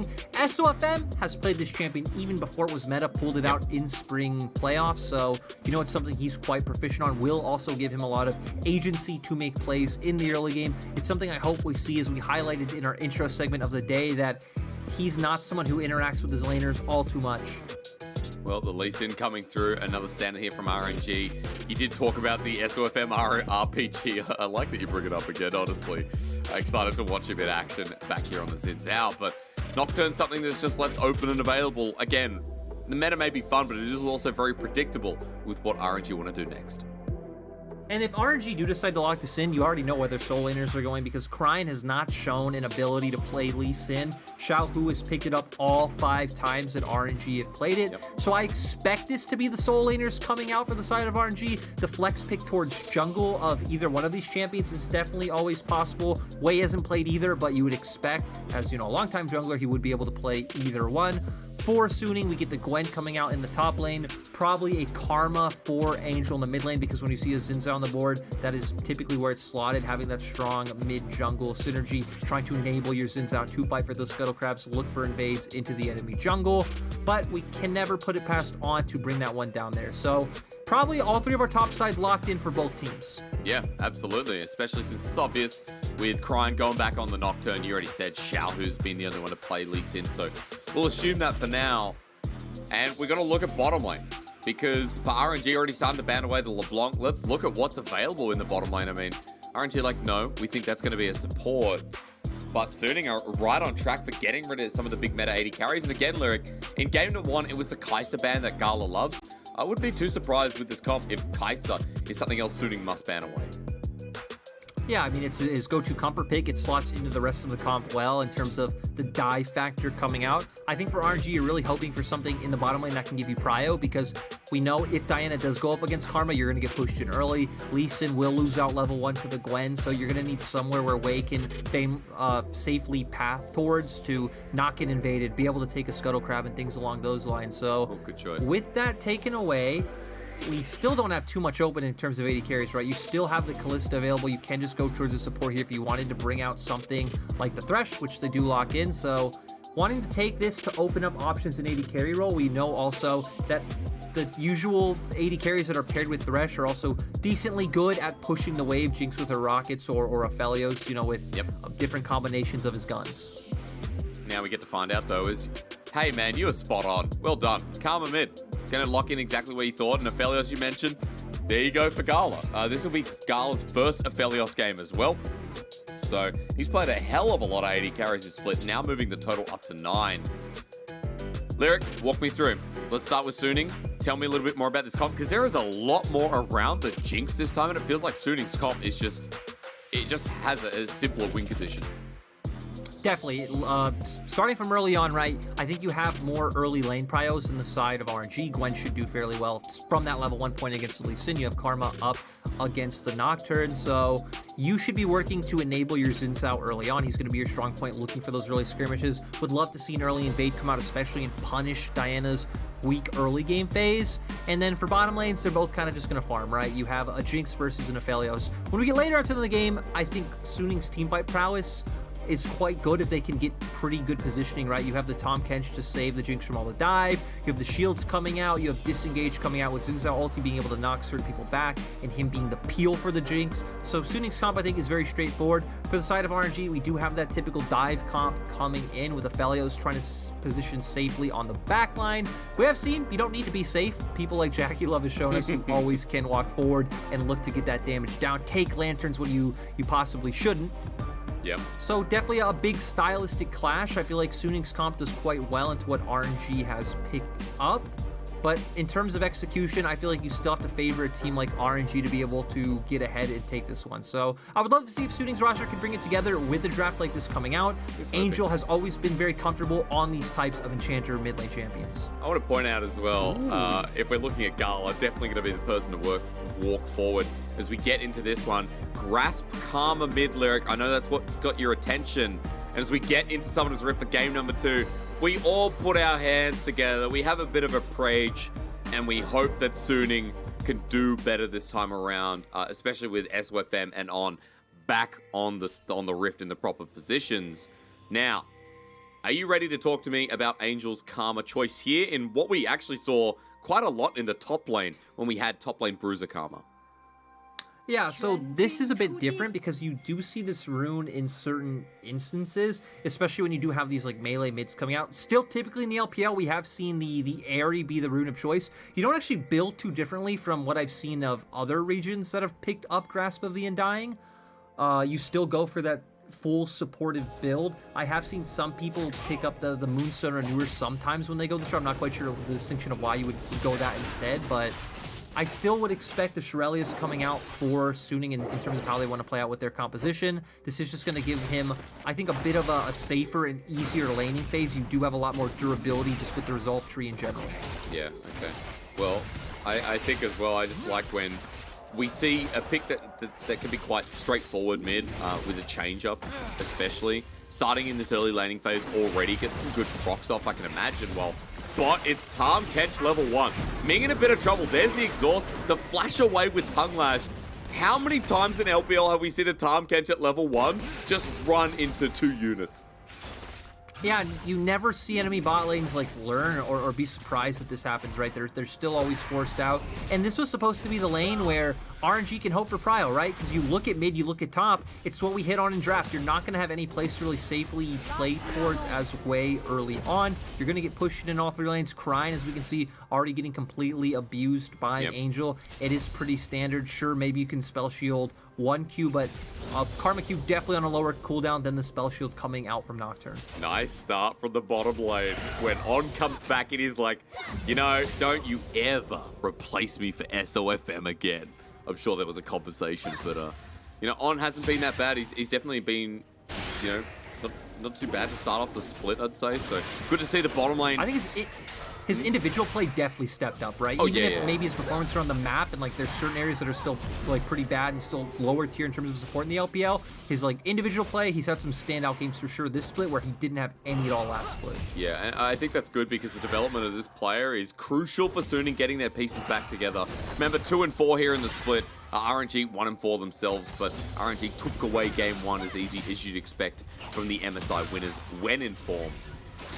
SofM has played this champion even before it was meta, pulled it out in spring playoffs, so you know it's something he's quite proficient on. Will also give him a lot of agency to make plays in the early game. It's something I hope we see, as we highlighted in our intro segment of the day, that he's not someone who interacts with his laners all too much. Well, the Lee Sin coming through, another standard here from RNG. You did talk about the SofM RPG. I like that you bring it up again, honestly. Excited to watch him in action back here on the Zhao, but Nocturne's something that's just left open and available. Again, the meta may be fun, but it is also very predictable with what RNG want to do next. And if RNG do decide to lock this in, you already know where their soul laners are going, because Cryin has not shown an ability to play Lee Sin. Xiaohu has picked it up all 5 times that RNG have played it. Yep. So I expect this to be the soul laners coming out for the side of RNG. The flex pick towards jungle of either one of these champions is definitely always possible. Wei hasn't played either, but you would expect, as you know, a longtime jungler, he would be able to play either one. For Suning, we get the Gwen coming out in the top lane, probably a Karma for Angel in the mid lane, because when you see a Zhao on the board, that is typically where it's slotted, having that strong mid-jungle synergy, trying to enable your Zhao to fight for those Scuttle Crabs, look for invades into the enemy jungle, but we can never put it past On to bring that one down there. So probably all 3 of our top side locked in for both teams. Yeah, absolutely, especially since it's obvious with Cryin going back on the Nocturne. You already said Xiaohu's been the only one to play Lee Sin, so we'll assume that for now. And we're going to look at bottom lane, because for RNG already starting to ban away the LeBlanc. Let's look at what's available in the bottom lane. I mean, RNG like, no, we think that's going to be a support. But Suning are right on track for getting rid of some of the big meta AD carries. And again, Lyric, in game number 1, it was the Kai'Sa ban that Gala loves. I wouldn't be too surprised with this comp if Kai'Sa is something else Suning must ban away. Yeah, I mean, it's his go-to comfort pick. It slots into the rest of the comp well in terms of the dive factor coming out. I think for RNG, you're really hoping for something in the bottom lane that can give you prio, because we know if Diana does go up against Karma, you're going to get pushed in early. Lee Sin will lose out level 1 to the Gwen, so you're going to need somewhere where Wei can safely path towards to not get invaded, be able to take a Scuttle Crab and things along those lines. So good choice. With that taken away, we still don't have too much open in terms of AD carries, right? You still have the Kalista available. You can just go towards a support here if you wanted to bring out something like the Thresh, which they do lock in. So wanting to take this to open up options in AD carry role, we know also that the usual AD carries that are paired with Thresh are also decently good at pushing the wave, Jinx with her rockets or Aphelios, you know, with different combinations of his guns. Now we get to find out, though, is, hey, man, you were spot on. Well done. Karma mid. Going to lock in exactly what you thought. And Aphelios, you mentioned, there you go for Gala. This will be Gala's first Aphelios game as well. So he's played a hell of a lot of AD carries this split, now moving the total up to 9. Lyric, walk me through. Let's start with Suning. Tell me a little bit more about this comp, because there is a lot more around the Jinx this time, and it feels like Suning's comp is it just has a simpler win condition. Definitely. Starting from early on, right, I think you have more early lane prios in the side of RNG. Gwen should do fairly well from that level 1 point against the Lee Sin. You have Karma up against the Nocturne, so you should be working to enable your Zhao early on. He's going to be your strong point, looking for those early skirmishes. Would love to see an early invade come out, especially and punish Diana's weak early game phase. And then for bottom lanes, they're both kind of just going to farm, right? You have a Jinx versus an Aphelios. When we get later into the game, I think Suning's team fight prowess is quite good if they can get pretty good positioning, right? You have the Tahm Kench to save the Jinx from all the dive. You have the shields coming out. You have Disengage coming out with Zhao ulti being able to knock certain people back and him being the peel for the Jinx. So Suning's comp, I think, is very straightforward. For the side of RNG, we do have that typical dive comp coming in with Aphelios trying to position safely on the back line. We have seen you don't need to be safe. People like Jackie Love has shown us you always can walk forward and look to get that damage down. Take lanterns when you possibly shouldn't. Yep. So definitely a big stylistic clash. I feel like Suning's comp does quite well into what RNG has picked up. But in terms of execution, I feel like you still have to favor a team like RNG to be able to get ahead and take this one. So I would love to see if Suning's roster can bring it together with a draft like this coming out. Angel has always been very comfortable on these types of Enchanter mid lane champions. I want to point out as well, if we're looking at Gala, definitely going to be the person to walk forward as we get into this one. Grasp Karma mid, Lyric. I know that's what's got your attention. And as we get into Summoner's Rift for game number 2, we all put our hands together. We have a bit of a prage, and we hope that Suning can do better this time around, especially with SofM and On back on the Rift in the proper positions. Now, Are you ready to talk to me about Angel's Karma choice here in what we actually saw quite a lot in the top lane when we had top lane Bruiser Karma? Yeah, so this is a bit different because you do see this rune in certain instances, especially when you do have these like melee mids coming out. Still, typically in the LPL, we have seen the Aerie be the rune of choice. You don't actually build too differently from what I've seen of other regions that have picked up Grasp of the Undying. You still go for that full supportive build. I have seen some people pick up the Moonstone Renewer sometimes when they go this route. I'm not quite sure the distinction of why you would go that instead, but I still would expect the Shurelius coming out for Suning in terms of how they want to play out with their composition. This is just going to give him, I think, a bit of a safer and easier laning phase. You do have a lot more durability just with the resolve tree in general. Yeah, okay. Well, I think as well, I just like when we see a pick that can be quite straightforward mid with a change-up, especially. Starting in this early laning phase already, getting some good procs off, I can imagine. Well, but it's Tahm Kench level 1. Ming in a bit of trouble. There's the exhaust, the flash away with Tongue Lash. How many times in LPL have we seen a Tahm Kench at level 1 just run into 2 units? Yeah, you never see enemy bot lanes like learn or be surprised that this happens, right? They're still always forced out. And this was supposed to be the lane where RNG can hope for prio, right? Because you look at mid, you look at top, it's what we hit on in draft. You're not going to have any place to really safely play towards as way early on. You're going to get pushed in all 3 lanes. Cryin, as we can see, already getting completely abused by Angel. It is pretty standard. Sure, maybe you can spell shield 1 Q, but Karma Q definitely on a lower cooldown than the spell shield coming out from Nocturne. Nice start from the bottom lane. When On comes back, it is like, you know, don't you ever replace me for SofM again. I'm sure there was a conversation, but, you know, On hasn't been that bad. He's definitely been, you know, not too bad to start off the split, I'd say. So good to see the bottom lane. I think his individual play definitely stepped up, right? Oh, Even yeah, if maybe his performance around the map and like there's certain areas that are still like pretty bad and still lower tier in terms of support in the LPL, his like individual play, he's had some standout games for sure this split where he didn't have any at all last split. Yeah, and I think that's good because the development of this player is crucial for Suning getting their pieces back together. Remember, 2 and 4 here in the split. RNG 1 and 4 themselves, but RNG took away game 1 as easy as you'd expect from the MSI winners when in form.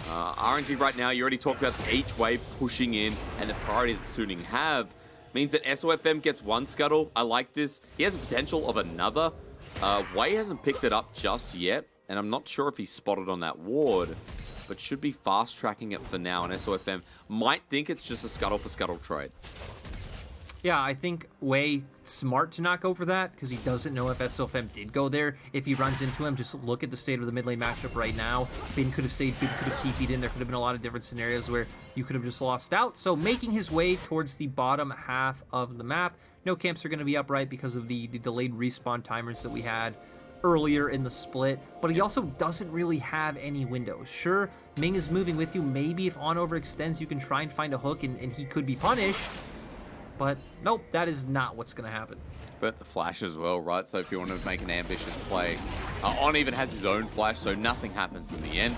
RNG right now, you already talked about each wave pushing in and the priority that Suning have means that SofM gets 1 scuttle. I like this. He has the potential of another. Wei hasn't picked it up just yet, and I'm not sure if he's spotted on that ward, but should be fast tracking it for now, and SofM might think it's just a scuttle for scuttle trade. Yeah, I think Wei smart to not go for that because he doesn't know if SofM did go there. If he runs into him, just look at the state of the mid lane matchup right now. Bin could have saved, Bin could have TP'd in. There could have been a lot of different scenarios where you could have just lost out. So making his way towards the bottom half of the map. No camps are going to be upright because of the delayed respawn timers that we had earlier in the split, but he also doesn't really have any windows. Sure, Ming is moving with you. Maybe if On overextends, you can try and find a hook and he could be punished. But nope, that is not what's going to happen. But the flash as well, right? So if you want to make an ambitious play, On even has his own flash, so nothing happens in the end.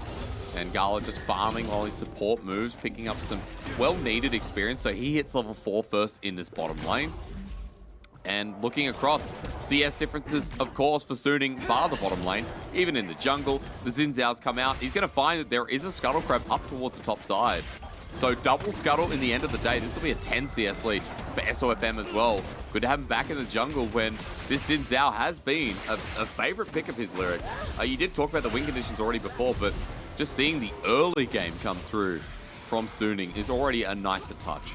And Gala just farming while his support moves, picking up some well-needed experience. So he hits level 4 first in this bottom lane. And looking across, CS differences, of course, for Suning bar the bottom lane. Even in the jungle, the Xin Zhao's come out. He's going to find that there is a scuttle crab up towards the top side. So double scuttle in the end of the day. This will be a 10 CS lead for SofM as well. Good to have him back in the jungle when this Xin Zhao has been a favorite pick of his lyric. You did talk about the win conditions already before, but just seeing the early game come through from Suning is already a nicer touch.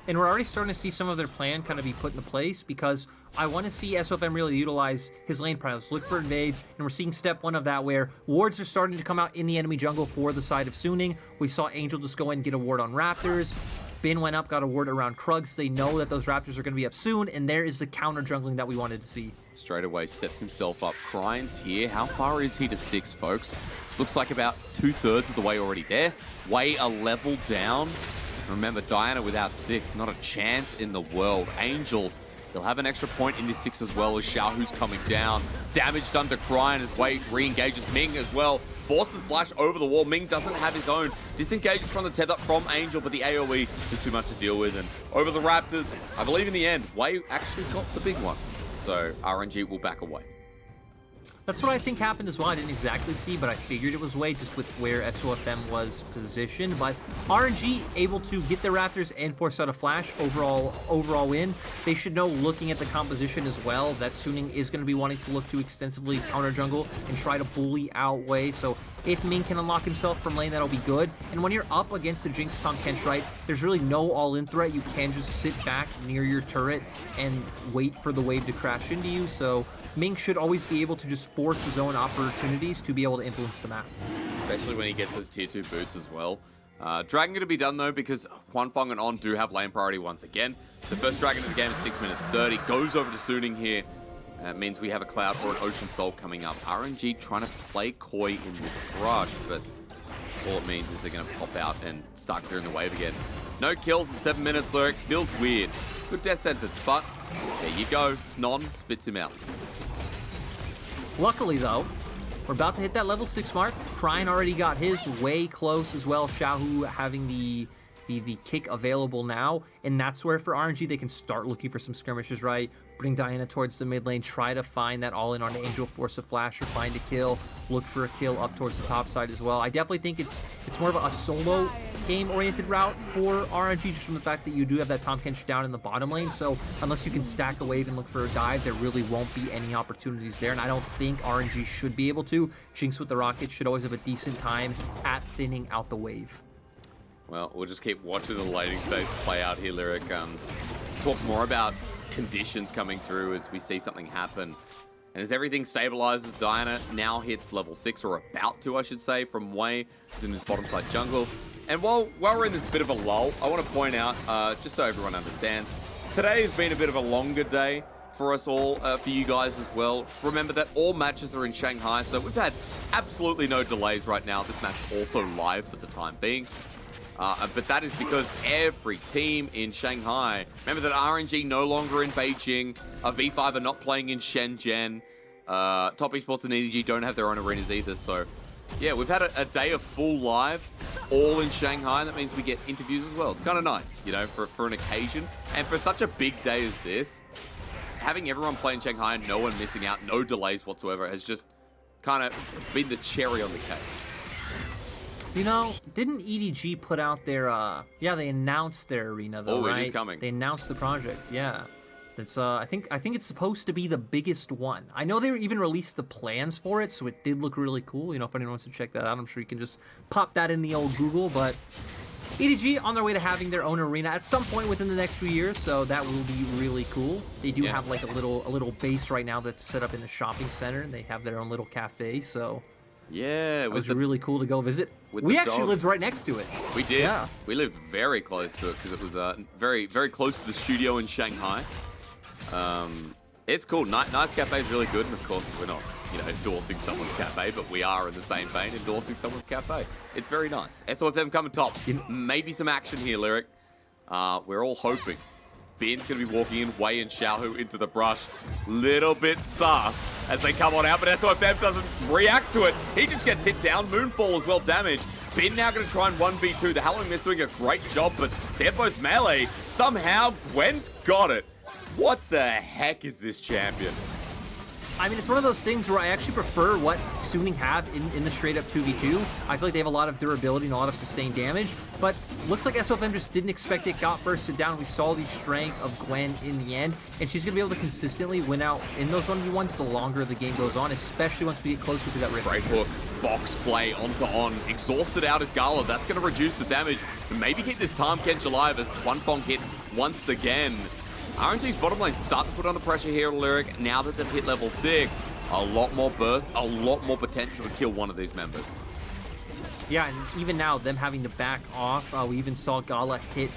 And we're already starting to see some of their plan kind of be put into place because I want to see SofM really utilize his lane prowess, look for invades, and we're seeing step 1 of that where wards are starting to come out in the enemy jungle for the side of Suning. We saw Angel just go in and get a ward on Raptors. Bin went up, got a ward around Krugs. They know that those Raptors are going to be up soon, and there is the counter jungling that we wanted to see. Straight away sets himself up. Cryin's here. How far is he to 6, folks? Looks like about 2/3 of the way already there. Way a level down. Remember, Diana without 6, not a chance in the world. Angel, he'll have an extra point in this 6 as well as Xiaohu's coming down. Damage done to Cryin as Wei re-engages Ming as well. Forces flash over the wall. Ming doesn't have his own. Disengages from the tether from Angel, but the AoE is too much to deal with. And over the Raptors, I believe in the end, Wei actually got the big one. So RNG will back away. That's what I think happened as well. I didn't exactly see, but I figured it was Wei just with where SofM was positioned. But RNG able to get the Raptors and force out a flash. Overall win. They should know, looking at the composition as well, that Suning is going to be wanting to look to extensively counter jungle and try to bully out Wei. So if Ming can unlock himself from lane, that'll be good. And when you're up against the Jinx, Tahm, Kench, right, there's really no all-in threat. You can just sit back near your turret and wait for the wave to crash into you. So Ming should always be able to just force his own opportunities to be able to influence the map. Especially when he gets his tier 2 boots as well. Dragon going to be done though, because Huanfeng and On do have lane priority once again. The first Dragon of the game at 6 minutes 30. Goes over to Suning here. That means we have a Cloud or an Ocean Soul coming up. RNG trying to play coy in this brush, but all it means is they're going to pop out and start clearing the wave again. No kills in 7 minutes, Lyric. Feels weird. Good death sentence, but there you go. Snon spits him out. Luckily, though, we're about to hit that level 6 mark. Cryin already got his way close as well. Xiaohu having the kick available now, and that's where for RNG they can start looking for some skirmishes, right? Bring Diana towards the mid lane, try to find that all-in on Angel, force a flash or find a kill, look for a kill up towards the top side as well. I definitely think it's more of a solo game-oriented route for RNG, just from the fact that you do have that Tahm, Kench down in the bottom lane, so unless you can stack a wave and look for a dive, there really won't be any opportunities there, and I don't think RNG should be able to. Jinx with the rocket should always have a decent time at thinning out the wave. Well, we'll just keep watching the laning stage play out here, Lyric. Talk more about conditions coming through as we see something happen. And as everything stabilizes, Diana now hits level 6, or about to, I should say, from Wei. He's in his bottom side jungle. And while we're in this bit of a lull, I want to point out, just so everyone understands, today has been a bit of a longer day for us all, for you guys as well. Remember that all matches are in Shanghai, so we've had absolutely no delays right now. This match also live for the time being. But that is because every team in Shanghai, remember that RNG no longer in Beijing, V5 are not playing in Shenzhen, Top Esports and EDG don't have their own arenas either, so yeah, we've had a day of full live, all in Shanghai, and that means we get interviews as well. It's kind of nice, you know, for an occasion, and for such a big day as this, having everyone play in Shanghai and no one missing out, no delays whatsoever, has just kind of been the cherry on the cake. You know, didn't EDG put out their, yeah, they announced their arena though, right? It is coming. They announced the project, yeah. That's, I think it's supposed to be the biggest one. I know they even released the plans for it, so it did look really cool. You know, if anyone wants to check that out, I'm sure you can just pop that in the old Google, but EDG on their way to having their own arena at some point within the next few years, so that will be really cool. They do have like a little base right now that's set up in the shopping center, and they have their own little cafe, so yeah, it was really cool to go visit. We actually lived right next to it. We did. Yeah. We lived very close to it because it was very, very close to the studio in Shanghai. It's cool. Nice cafe is really good, and of course we're not, you know, endorsing someone's cafe, but we are in the same vein endorsing someone's cafe. It's very nice. SofM coming top. Maybe some action here, Lyric. We're all hoping. Ben's going to be walking in, Wei and Xiaohu into the brush. Little bit sus as they come on out, but SofM doesn't react to it. He just gets hit down. Moonfall as well damaged. Ben now going to try and 1v2. The Howling Mist doing a great job, but they're both melee. Somehow Gwen's got it. What the heck is this champion? I mean, it's one of those things where I actually prefer what Suning have in the straight-up 2v2. I feel like they have a lot of durability and a lot of sustained damage, but looks like SofM just didn't expect it, got bursted down. We saw the strength of Gwen in the end, and she's going to be able to consistently win out in those 1v1s the longer the game goes on, especially once we get closer to that rift. Great hook, box play onto On. Exhausted out is Gala. That's going to reduce the damage, and maybe keep this Tahm, Kench alive as Huanfeng hit once again. RNG's bottom lane starting to put under pressure here, Lyric. Now that they've hit level 6, a lot more burst, a lot more potential to kill one of these members. Yeah, and even now, them having to back off, we even saw Gala hit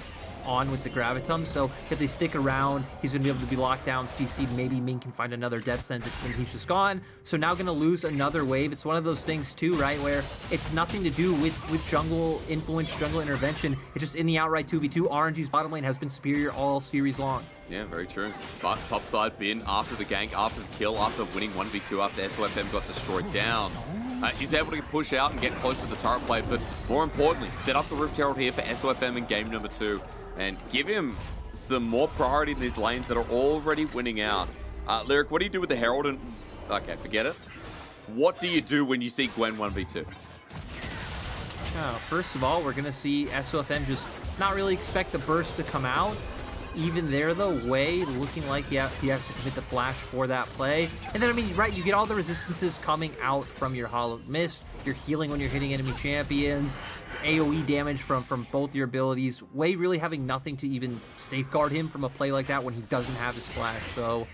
On with the Gravitum, so if they stick around, he's going to be able to be locked down, CC'd, maybe Ming can find another death sentence, and he's just gone. So now going to lose another wave. It's one of those things too, right, where it's nothing to do with jungle influence, jungle intervention. It's just in the outright 2v2, RNG's bottom lane has been superior all series long. Yeah, very true. But topside, Ben, after the gank, after the kill, after winning 1v2, after SofM got destroyed down, he's able to push out and get close to the turret plate, but more importantly, set up the Rift Herald here for SofM in game number 2. And give him some more priority in these lanes that are already winning out. Lyric, what do you do with the Herald? And okay, forget it. what do you do when you see Gwen 1v2? First of all, we're going to see SofM just not really expect the burst to come out. Even there, though, Wei looking like you have to commit the flash for that play. And then, I mean, right, you get all the resistances coming out from your Hollow Mist. You're healing when you're hitting enemy champions. AoE damage from both your abilities. Wei really having nothing to even safeguard him from a play like that when he doesn't have his flash. So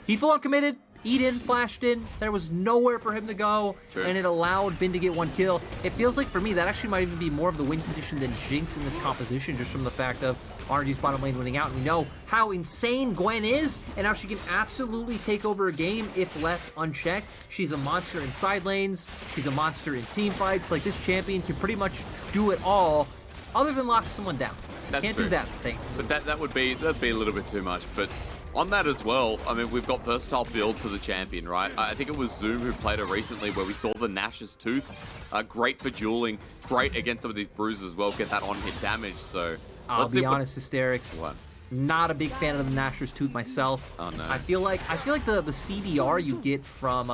he full on committed. Eden flashed in. There was nowhere for him to go, and it allowed Bin to get 1 kill. It feels like, for me, that actually might even be more of the win condition than Jinx in this composition, just from the fact of RNG's bottom lane winning out. And we know how insane Gwen is, and how she can absolutely take over a game if left unchecked. She's a monster in side lanes. She's a monster in team fights. Like, this champion can pretty much do it all, other than lock someone down. Can't do that thing. But that'd be a little bit too much. But on that as well, I mean, we've got versatile builds for the champion, right? I think it was Zoom who played it recently where we saw the Nash's Tooth. Great for dueling, great against some of these bruises as well, get that on-hit damage, so... I'll be honest, Hysterics. What? Not a big fan of the Nash's Tooth myself. Oh, no. I feel like the CDR you get from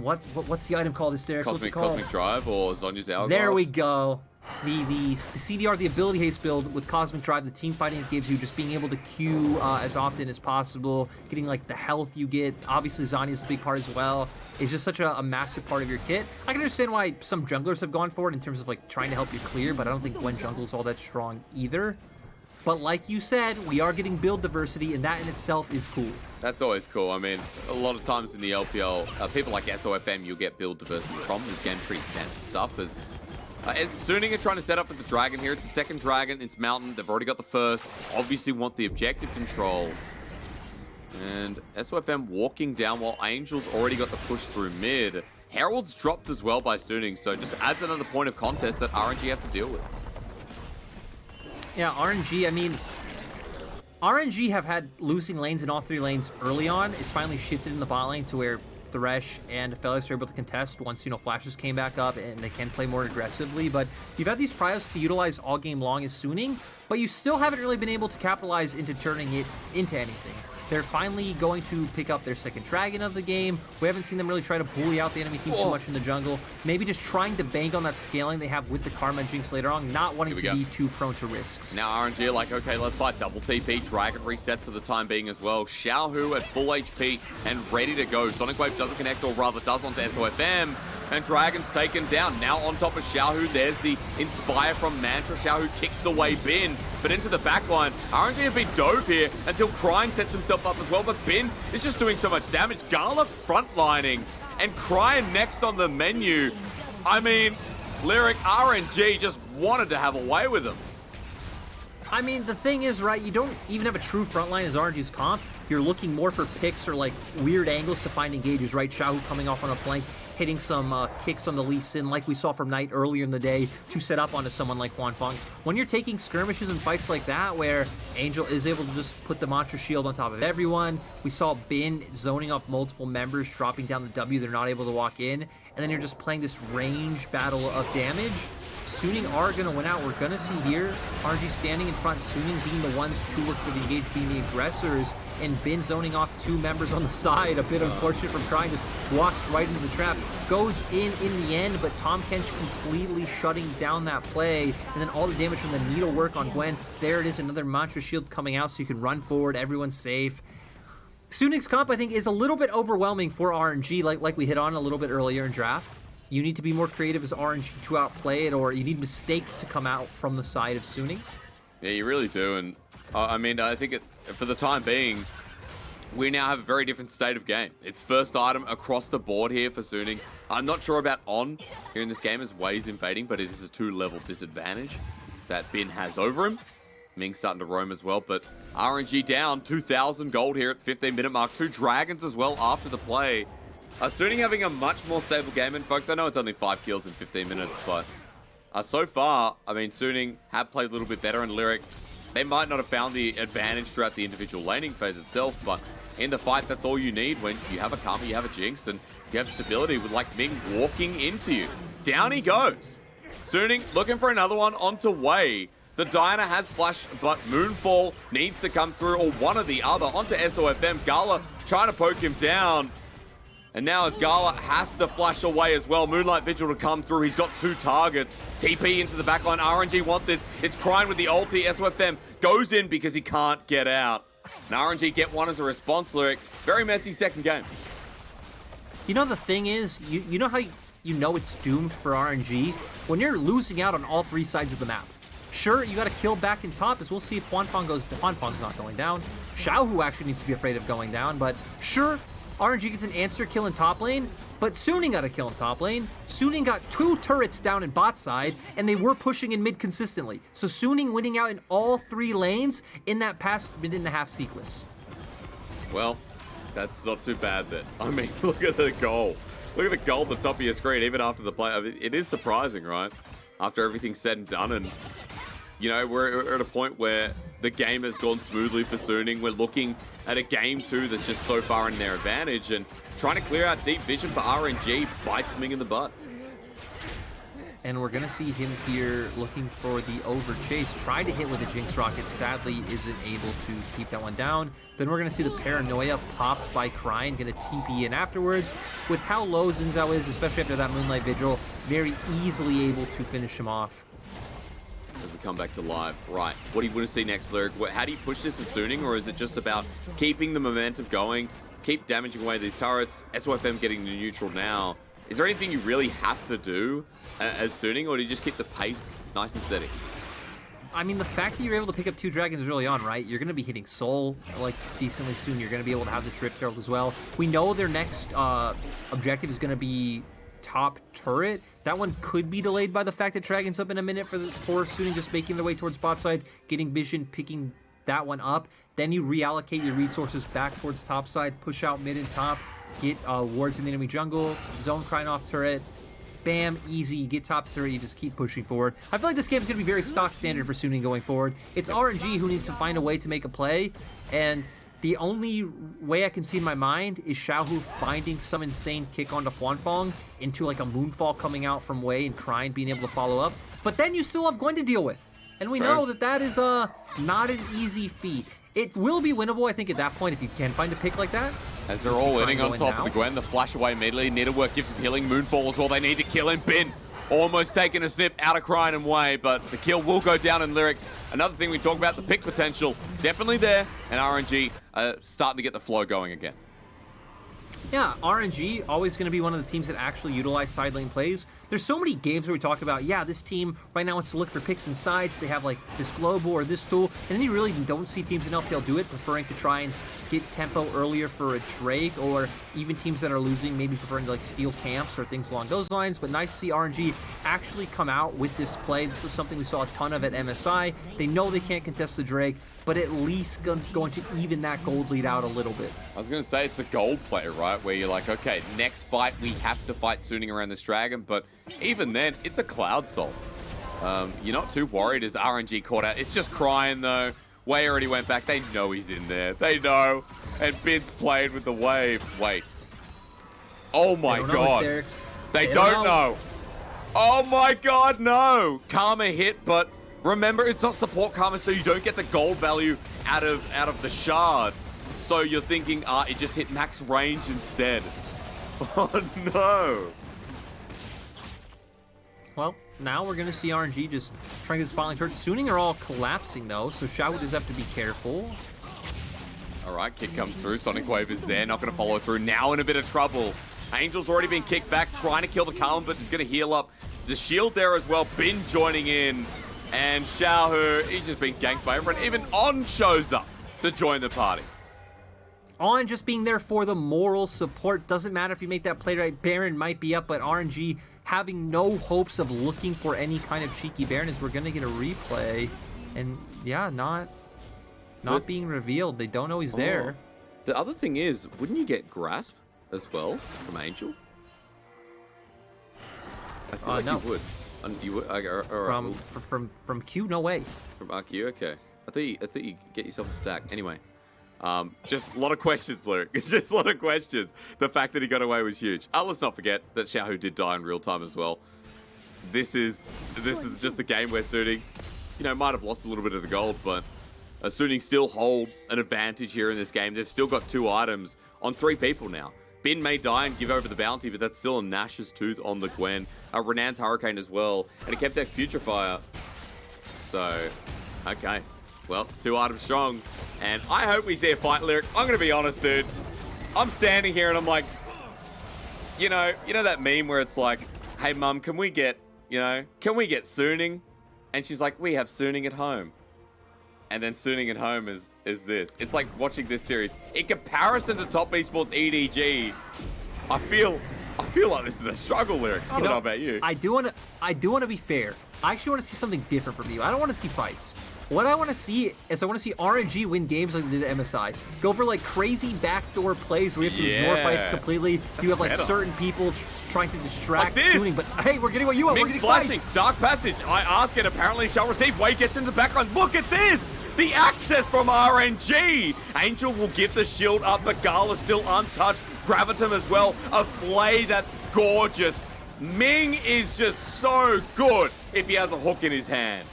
what's the item called, Hysterics? What's it called? Cosmic Drive or Zhonya's Hourglass? There we go. The CDR, the ability haste build with Cosmic Drive, the team fighting it gives you, just being able to Q as often as possible, getting like the health you get. Obviously, Zhonya's a big part as well. It's just such a massive part of your kit. I can understand why some junglers have gone for it in terms of like trying to help you clear, but I don't think Gwen jungle's all that strong either. But like you said, we are getting build diversity, and that in itself is cool. That's always cool. I mean, a lot of times in the LPL, people like SofM, you'll get build diversity from. This game pretty standard stuff. Suning are trying to set up with the dragon here. It's the second dragon. It's mountain. They've already got the first. Obviously want the objective control. And SofM walking down while Angel's already got the push through mid. Herald's dropped as well by Suning, so just adds another point of contest that RNG have to deal with. Yeah, RNG, I mean, RNG have had losing lanes in all 3 lanes early on. It's finally shifted in the bot lane to where Thresh and Aphelios are able to contest once, flashes came back up and they can play more aggressively. But you've had these prios to utilize all game long as Suning, but you still haven't really been able to capitalize into turning it into anything. They're finally going to pick up their second dragon of the game. We haven't seen them really try to bully out the enemy team too much in the jungle. Maybe just trying to bank on that scaling they have with the Karma and Jinx later on, not wanting to be too prone to risks. Now RNG are like, okay, let's fight double TP. Dragon resets for the time being as well. Xiaohu at full HP and ready to go. Sonic Wave doesn't connect, or rather does onto SofM. And Dragon's taken down. Now on top of Xiaohu, there's the Inspire from Mantra. Xiaohu kicks away Bin, but into the backline. RNG have been dove here until Cryin sets himself up as well, but Bin is just doing so much damage. Gala frontlining, and Cryin next on the menu. I mean, Lyric, RNG just wanted to have a way with him. I mean, the thing is, right, you don't even have a true frontline as RNG's comp. You're looking more for picks or like weird angles to find engages, right? Xiaohu coming off on a flank, hitting some kicks on the Lee Sin like we saw from Knight earlier in the day to set up onto someone like Huanfeng. When you're taking skirmishes and fights like that where Angel is able to just put the Mantra Shield on top of everyone, we saw Bin zoning off multiple members, dropping down the W, they're not able to walk in, and then you're just playing this range battle of damage. Suning are going to win out. We're going to see here RNG standing in front, Suning being the ones to work for the engage, being the aggressors, and Bin zoning off 2 members on the side. A bit unfortunate from Cryin, just walks right into the trap. Goes in the end, but Tahm Kench completely shutting down that play, and then all the damage from the needlework on Gwen. There it is, another Mantra Shield coming out so you can run forward, everyone's safe. Suning's comp, I think, is a little bit overwhelming for RNG, like we hit on a little bit earlier in draft. You need to be more creative as RNG to outplay it, or you need mistakes to come out from the side of Suning. Yeah, you really do. And I mean, I think for the time being, we now have a very different state of game. It's first item across the board here for Suning. I'm not sure about On here in this game as Wei's invading, but it is a 2-level disadvantage that Bin has over him. Ming's starting to roam as well, but RNG down 2,000 gold here at 15-minute mark. 2 dragons as well after the play. Suning having a much more stable game, and folks, I know it's only 5 kills in 15 minutes, but so far, I mean, Suning have played a little bit better, and Lyric, they might not have found the advantage throughout the individual laning phase itself, but in the fight, that's all you need when you have a Karma, you have a Jinx, and you have stability with, like, Ming walking into you. Down he goes. Suning looking for another one onto Wei. The Diana has flash, but Moonfall needs to come through, or one or the other, onto SofM. Gala trying to poke him down. And now as Gala has to flash away as well, Moonlight Vigil to come through. He's got 2 targets. TP into the backline. RNG want this. It's Cryin with the ulti. SofM goes in because he can't get out. And RNG get one as a response, Lyric. Very messy second game. You know, the thing is, you know how you know it's doomed for RNG? When you're losing out on all 3 sides of the map. Sure, you got to kill back in top, as we'll see if Huanfeng goes. Huanfeng's not going down. Xiaohu actually needs to be afraid of going down, but sure, RNG gets an answer kill in top lane, but Suning got a kill in top lane. Suning got 2 turrets down in bot side, and they were pushing in mid consistently. So Suning winning out in all 3 lanes in that past minute and a half sequence. Well, that's not too bad then. I mean, look at the goal. Look at the goal at the top of your screen, even after the play. I mean, it is surprising, right? After everything's said and done, and you know, we're at a point where the game has gone smoothly for Suning. We're looking at a game 2 that's just so far in their advantage, and trying to clear out deep vision for RNG bites Ming in the butt. And we're gonna see him here looking for the over chase. Tried to hit with a Jinx rocket, sadly isn't able to keep that one down. Then we're gonna see the paranoia popped by Cryin, gonna TP in afterwards. With how low Zhao is, especially after that Moonlight Vigil, very easily able to finish him off. As we come back to live, right, what do you want to see next, Lyric? How do you push this as Suning, or is it just about keeping the momentum going, keep damaging away these turrets, SofM getting the neutral now? Is there anything you really have to do as Suning, or do you just keep the pace nice and steady? I mean, the fact that you're able to pick up 2 dragons early on, right? You're going to be hitting Soul, like, decently soon. You're going to be able to have this Rift Herald as well. We know their next objective is going to be top turret. That one could be delayed by the fact that Dragon's up in a minute for Suning just making their way towards bot side, getting vision, picking that one up. Then you reallocate your resources back towards top side, push out mid and top, get wards in the enemy jungle, zone Cryin off turret. Bam, easy, you get top turret, you just keep pushing forward. I feel like this game is going to be very stock standard for Suning going forward. It's RNG who needs to find a way to make a play, and the only way I can see in my mind is Xiaohu finding some insane kick onto Huanfeng into like a moonfall coming out from Wei and Cryin being able to follow up. But then you still have Gwen to deal with. And we know that that is not an easy feat. It will be winnable, I think, at that point if you can find a pick like that. As they're all winning on top of the Gwen, the flash away immediately. Needlework gives him healing. Moonfall as well. They need to kill him. Bin almost taking a snip out of Cryin and Wei, but the kill will go down in Lyric. Another thing we talk about, the pick potential, definitely there, and RNG starting to get the flow going again. Yeah, RNG, always going to be one of the teams that actually utilize side lane plays. There's so many games where we talk about, yeah, this team right now wants to look for picks and sides. They have like this global or this tool, and then you really don't see teams in LPL do it, preferring to try and get tempo earlier for a Drake, or even teams that are losing maybe preferring to like steal camps or things along those lines. But nice to see RNG actually come out with this play. This was something we saw a ton of at MSI. They know they can't contest the Drake, but at least going to even that gold lead out a little bit. I was going to say it's a gold play, right? Where you're like, okay, next fight we have to fight Suning around this dragon, but even then, it's a Cloud Soul. You're not too worried as RNG caught out. It's just Cryin though. Wei already went back. They know he's in there. They know. And Bin's played with the wave. Wait. Oh my god. They don't know. Oh my god, no. Karma hit, but remember, it's not support Karma, so you don't get the gold value out of the shard. So you're thinking, it just hit max range instead. Oh no. Well, now we're going to see RNG just trying to get spotlight turret. Suning are all collapsing though, so Xiaohu does have to be careful. All right, kick comes through. Sonic Wave is there, not going to follow through. Now in a bit of trouble. Angel's already been kicked back, trying to kill the Karma, but he's going to heal up. The shield there as well. Bin joining in. And Xiaohu, he's just been ganked by everyone. Even On shows up to join the party. On just being there for the moral support. Doesn't matter if you make that play right. Baron might be up, but RNG having no hopes of looking for any kind of cheeky Baron, as we're going to get a replay. And yeah, not being revealed. They don't know he's there. The other thing is, wouldn't you get Grasp as well from Angel? I feel like no. you would. You would? From Q, no way. From RQ, okay. I thought you get yourself a stack. Anyway. Just a lot of questions, Luke. Just a lot of questions. The fact that he got away was huge. Let's not forget that Xiaohu did die in real time as well. This is just a game where Suning, might have lost a little bit of the gold, but Suning still hold an advantage here in this game. They've still got 2 items on 3 people now. Bin may die and give over the bounty, but that's still a Nash's Tooth on the Gwen. A Renan's Hurricane as well. And it kept that Future Fire. So, okay. Well, 2 items strong. And I hope we see a fight, Lyric. I'm going to be honest, dude. I'm standing here and I'm like, you know that meme where it's like, hey, mum, can we get Sooning? And she's like, we have Sooning at home. And then Sooning at home is this. It's like watching this series. In comparison to Top Esports EDG, I feel like this is a struggle, Lyric. I don't know about you. I do want to be fair. I actually want to see something different from you. I don't want to see fights. What I want to see is RNG win games like they did at MSI. Go for like crazy backdoor plays where you have to ignore fights completely. You have like certain people trying to distract Sooning, but hey, we're getting what you want. Ming's flashing. Dark Passage. I ask it, apparently shall receive. Wade gets into the background. Look at this! The access from RNG! Angel will give the shield up, but Gala's still untouched. Gravitum as well. A Flay that's gorgeous. Ming is just so good if he has a hook in his hand.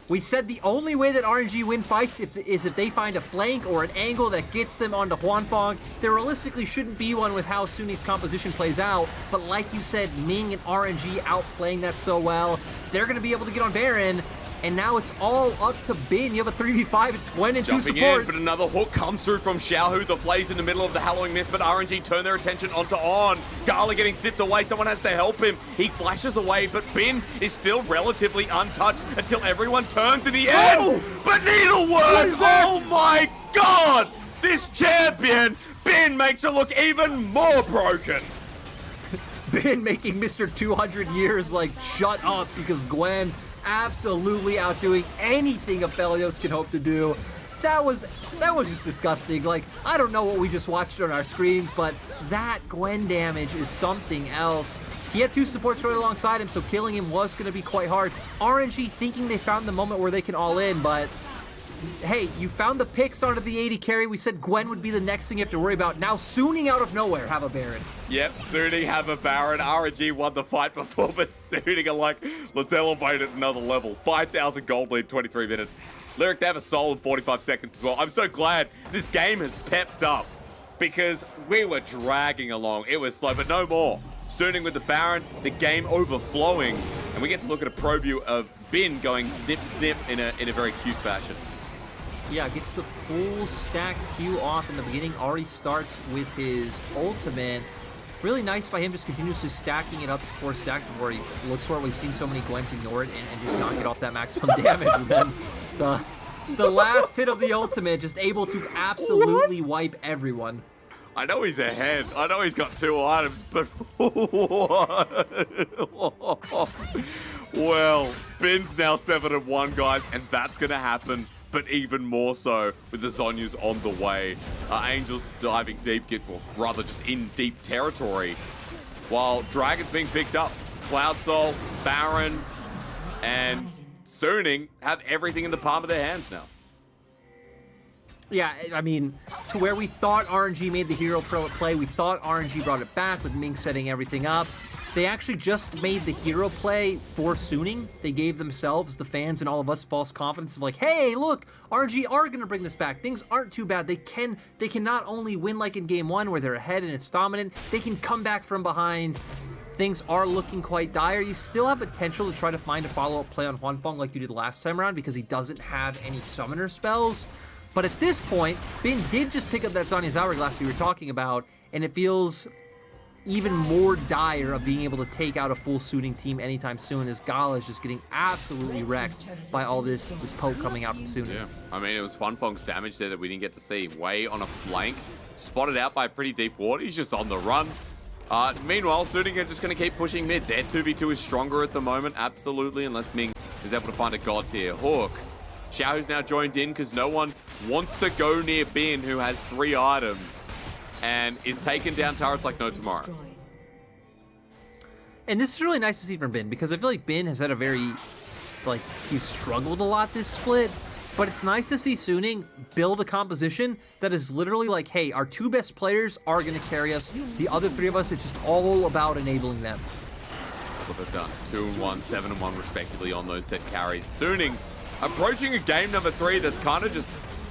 We said the only way that RNG win fights is if they find a flank or an angle that gets them onto Huanfeng. There realistically shouldn't be one with how Sooning's composition plays out, but like you said, Ming and RNG outplaying that so well. They're going to be able to get on Baron, and now it's all up to Bin. You have a 3v5, it's Gwen and 2 supports. But another hook comes through from Xiaohu. The Flay's in the middle of the Hallowing Mist, but RNG turn their attention onto On. Gala getting snipped away, someone has to help him. He flashes away, but Bin is still relatively untouched until everyone turns in the end. Oh! But Needlework, oh my god! This champion, Bin, makes it look even more broken. Bin making Mr. 200 years like shut up because Gwen absolutely outdoing anything Aphelios can hope to do. That was just disgusting. Like, I don't know what we just watched on our screens, but that Gwen damage is something else. He had 2 supports right alongside him, so killing him was going to be quite hard. RNG thinking they found the moment where they can all in, but hey, you found the picks onto the AD carry. We said Gwen would be the next thing you have to worry about. Now Sooning out of nowhere have a Baron. Yep, Sooning have a Baron. RNG won the fight before, but Sooning are like, let's elevate it another level. 5,000 gold lead, 23 minutes. Lyric, they have a solid 45 seconds as well. I'm so glad this game has pepped up because we were dragging along. It was slow, but no more. Sooning with the Baron, the game overflowing, and we get to look at a pro view of Bin going snip, snip in a very cute fashion. Yeah, gets the full stack Q off in the beginning. Already starts with his ultimate. Really nice by him just continuously stacking it up to 4 stacks before he looks for it. We've seen so many Gwens ignore it and just not get off that maximum damage. And then the last hit of the ultimate just able to absolutely wipe everyone. I know he's ahead. I know he's got 2 items, but well, Bin's now 7-1, guys, and that's going to happen. But even more so with the Zhonyas on the way. Angels diving deep, or rather just in deep territory, while Dragon's being picked up. Cloud Soul, Baron, and Sooning have everything in the palm of their hands now. Yeah, I mean, to where we thought RNG made the hero play, we thought RNG brought it back with Ming setting everything up. They actually just made the hero play for Sooning. They gave themselves, the fans and all of us, false confidence of like, hey, look, RNG are going to bring this back. Things aren't too bad. They can not only win like in game 1 where they're ahead and it's dominant, they can come back from behind. Things are looking quite dire. You still have potential to try to find a follow-up play on Huanfeng like you did last time around because he doesn't have any summoner spells. But at this point, Bin did just pick up that Zhonya's Hourglass we were talking about, and it feels even more dire of being able to take out a full Sooning team anytime soon, as Gala is just getting absolutely wrecked by all this poke coming out from Sooning. Yeah, I mean, it was Huanfeng's damage there that we didn't get to see. Way on a flank, spotted out by a pretty deep ward. He's just on the run. Meanwhile, Sooning are just going to keep pushing mid. Their 2v2 is stronger at the moment, absolutely, unless Ming is able to find a god tier hook. Xiaohu's now joined in because no one wants to go near Bin, who has 3 items and is taking down turrets like no tomorrow. And this is really nice to see from Bin because I feel like Bin has had a very, like, he's struggled a lot this split, but it's nice to see Sooning build a composition that is literally like, hey, our 2 best players are going to carry us. The other 3 of us, it's just all about enabling them. That's what they've done. 2-1, 7-1 respectively on those set carries. Sooning approaching a game number 3 that's kind of just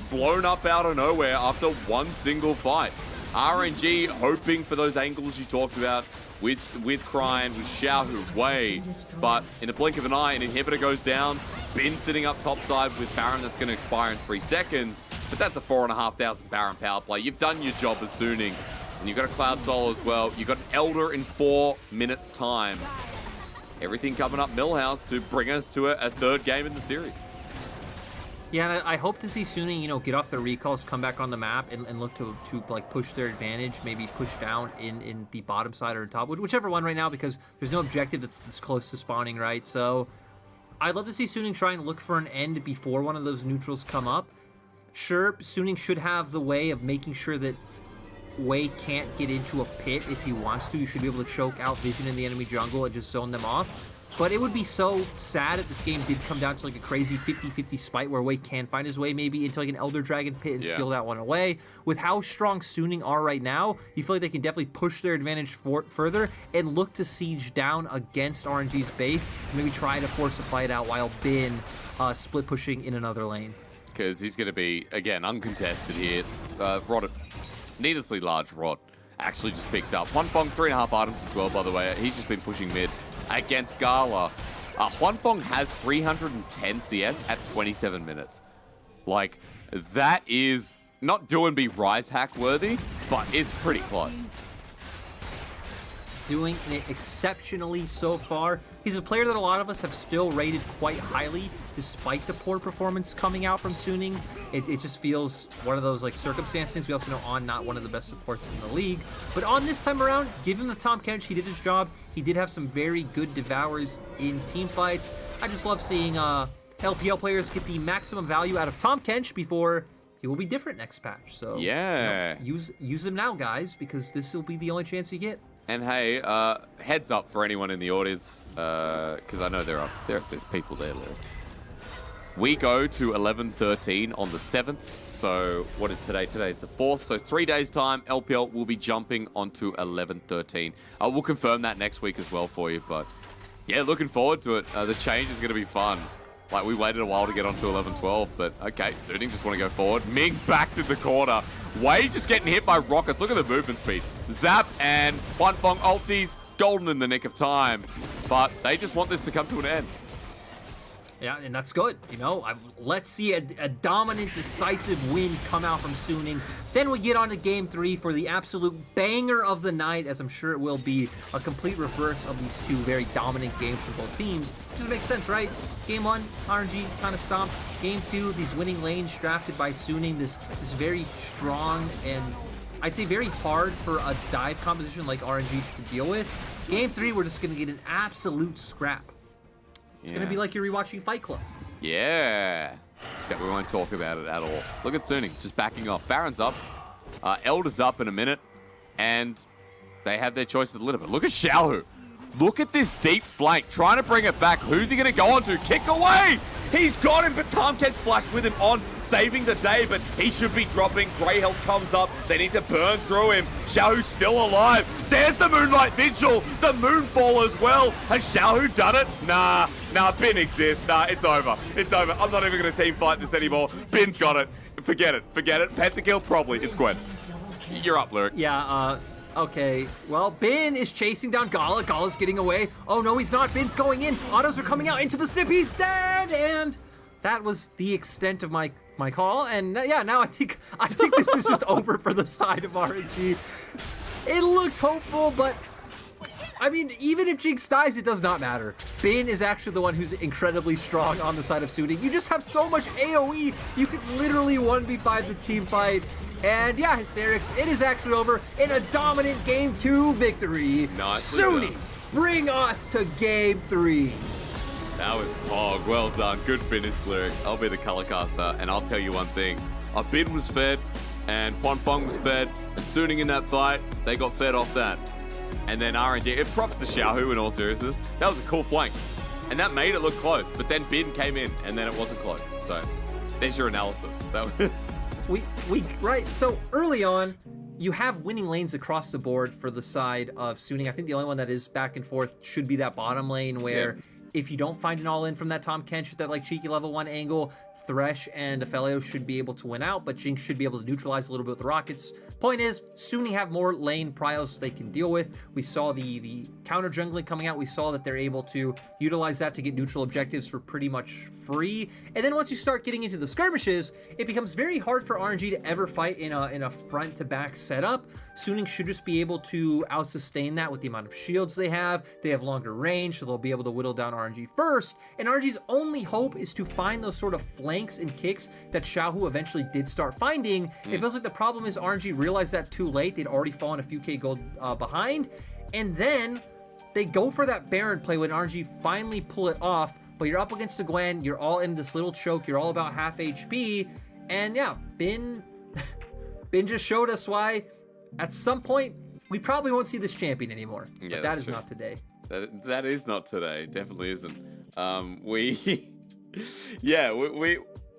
blown up out of nowhere after one single fight. RNG hoping for those angles you talked about with Cryin, with Xiaohu, Wei. But in the blink of an eye, an inhibitor goes down. Bin sitting up topside with Baron that's going to expire in 3 seconds. But that's a 4,500 Baron power play. You've done your job as Suning. And you've got a Cloud Soul as well. You've got Elder in 4 minutes time. Everything coming up Millhouse to bring us to a third game in the series. Yeah, and I hope to see Suning, you know, get off their recalls, come back on the map, and look to like push their advantage, maybe push down in the bottom side or top, whichever one right now, because there's no objective that's close to spawning, right? So I'd love to see Suning try and look for an end before one of those neutrals come up. Sure, Suning should have the way of making sure that Wei can't get into a pit if he wants to. You should be able to choke out Vision in the enemy jungle and just zone them off. But it would be so sad if this game did come down to like a crazy 50-50 spite where Wei can find his way maybe into like an Elder Dragon pit and steal that one away. With how strong Suning are right now, you feel like they can definitely push their advantage further and look to siege down against RNG's base and maybe try to force a fight out while Bin split pushing in another lane. Because he's going to be, again, uncontested here. Rod, needlessly large Rod, actually just picked up. Huanfeng, 3.5 items as well, by the way. He's just been pushing mid against Gala. Huanfeng has 310 CS at 27 minutes. Like, that is not doing be Rise hack worthy, but is pretty close. Doing it exceptionally so far. He's a player that a lot of us have still rated quite highly, despite the poor performance coming out from Suning. It just feels one of those like circumstances. We also know On not one of the best supports in the league. But On this time around, give him the Tahm Kench. He did his job. He did have some very good devours in team fights. I just love seeing LPL players get the maximum value out of Tahm Kench before he will be different next patch. So yeah, you know, use him now, guys, because this will be the only chance you get. And hey, heads up for anyone in the audience, because I know there's people there. We go to 11:13 on the 7th. So what is today? Today is the 4th. So 3 days time, LPL will be jumping onto 11:13. We'll confirm that next week as well for you. But yeah, looking forward to it. The change is going to be fun. Like, we waited a while to get onto 11-12, but okay, Suning just want to go forward. Ming back to the corner. Wei just getting hit by rockets. Look at the movement speed. Zap and Huanfeng ultis, golden in the nick of time. But they just want this to come to an end. Yeah, and that's good. You know, let's see a dominant, decisive win come out from Suning. Then we get on to Game 3 for the absolute banger of the night, as I'm sure it will be a complete reverse of these two very dominant games for both teams. Just makes sense, right? Game 1, RNG kind of stomped. Game 2, these winning lanes drafted by Suning. This very strong and I'd say very hard for a dive composition like RNG's to deal with. Game 3, we're just going to get an absolute scrap. It's going to be like you're rewatching Fight Club. Yeah. Except we won't talk about it at all. Look at Suning, just backing off. Baron's up. Elder's up in a minute. And they have their choice of the litter. But look at Xiaohu. Look at this deep flank. Trying to bring it back. Who's he going to go on to? Kick away! He's got him, but Tahm Kench flashed with him on, saving the day, but he should be dropping. Grey health comes up. They need to burn through him. Xiaohu's still alive. There's the Moonlight Vigil. The Moonfall as well. Has Xiaohu done it? Nah, Bin exists. Nah, it's over. It's over. I'm not even going to team fight this anymore. Bin's got it. Forget it. Pentakill, probably. It's Gwen. You're up, Lyric. Yeah, okay. Well, Bin is chasing down Gala. Gala's getting away. Oh, no, he's not. Bin's going in. Autos are coming out into the snip. He's dead. And that was the extent of my call. And yeah, now I think this is just over for the side of RNG. It looked hopeful, but I mean, even if Jinx dies, it does not matter. Bin is actually the one who's incredibly strong on the side of Suning. You just have so much AoE. You could literally 1v5 the team fight. And yeah, Hysterics, it is actually over in a dominant Game 2 victory. Suning, bring us to Game 3. That was Pog. Well done. Good finish, Lyric. I'll be the color caster, and I'll tell you one thing. Bin was fed, and Huanfeng was fed, and Suning in that fight, they got fed off that. And then RNG, it props to Xiaohu in all seriousness. That was a cool flank. And that made it look close, but then Bin came in, and then it wasn't close. So, there's your analysis. That was... Right, so early on, you have winning lanes across the board for the side of Suning. I think the only one that is back and forth should be that bottom lane where if you don't find an all-in from that Tahm Kench at that like cheeky level 1 angle, Thresh and Aphelios should be able to win out, but Jinx should be able to neutralize a little bit with the rockets. Point is, Sunni have more lane pryos they can deal with. We saw the counter jungling coming out. We saw that they're able to utilize that to get neutral objectives for pretty much free. And then once you start getting into the skirmishes, it becomes very hard for RNG to ever fight in a front-to-back setup. Sunni should just be able to out-sustain that with the amount of shields they have. They have longer range, so they'll be able to whittle down RNG first. And RNG's only hope is to find those sort of flanks and kicks that Xiaohu eventually did start finding. It feels like the problem is RNG realized that too late. They'd already fallen a few K gold behind. And then they go for that Baron play when RNG finally pull it off, but you're up against the Gwen, you're all in this little choke, you're all about half HP, and yeah, Bin just showed us why at some point we probably won't see this champion anymore. Yeah, but that is not today. That is not today. Definitely isn't. We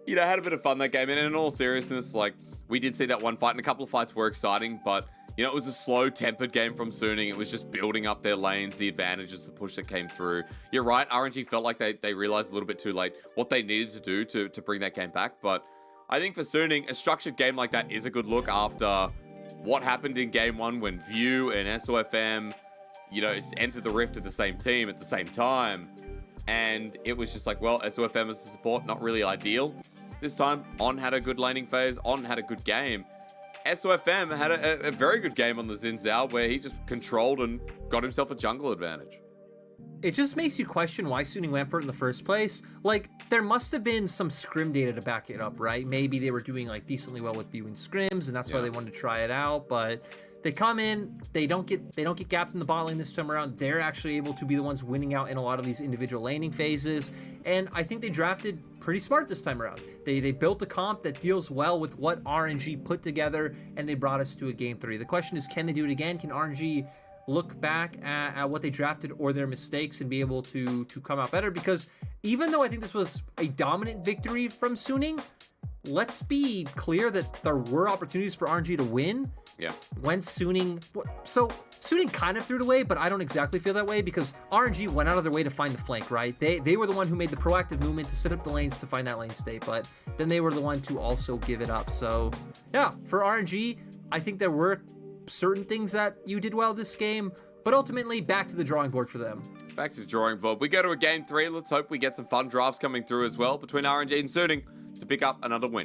you know, had a bit of fun that game, and in all seriousness, like, we did see that one fight, and a couple of fights were exciting, but you know, it was a slow tempered game from Sunni. It was just building up their lanes, the advantages, the push that came through. You're right, RNG felt like they realized a little bit too late what they needed to do to bring that game back. But I think for Sunni, a structured game like that is a good look after what happened in game 1 when View and SofM, you know, entered the Rift at the same team at the same time. And it was just like, well, SofM as a support, not really ideal. This time, On had a good laning phase, On had a good game. SofM had a very good game on the Xin Zhao where he just controlled and got himself a jungle advantage. It just makes you question why Sunni went for it in the first place. Like, there must have been some scrim data to back it up, right? Maybe they were doing like decently well with viewing scrims, and that's why they wanted to try it out. But they come in, they don't get gapped in the bot lane this time around. They're actually able to be the ones winning out in a lot of these individual laning phases, and I think they drafted pretty smart this time around. They built a comp that deals well with what RNG put together, and they brought us to a game 3. The question is, can they do it again? Can RNG look back at what they drafted or their mistakes and be able to come out better? Because even though I think this was a dominant victory from Sunni, let's be clear that there were opportunities for RNG to win. Yeah. When Sunni kind of threw it away, but I don't exactly feel that way because RNG went out of their way to find the flank, right? They were the one who made the proactive movement to set up the lanes to find that lane state, but then they were the one to also give it up. So yeah, for RNG, I think there were certain things that you did well this game, but ultimately back to the drawing board for them. Back to the drawing board. We go to a game 3. Let's hope we get some fun drafts coming through as well between RNG and Sunni to pick up another win.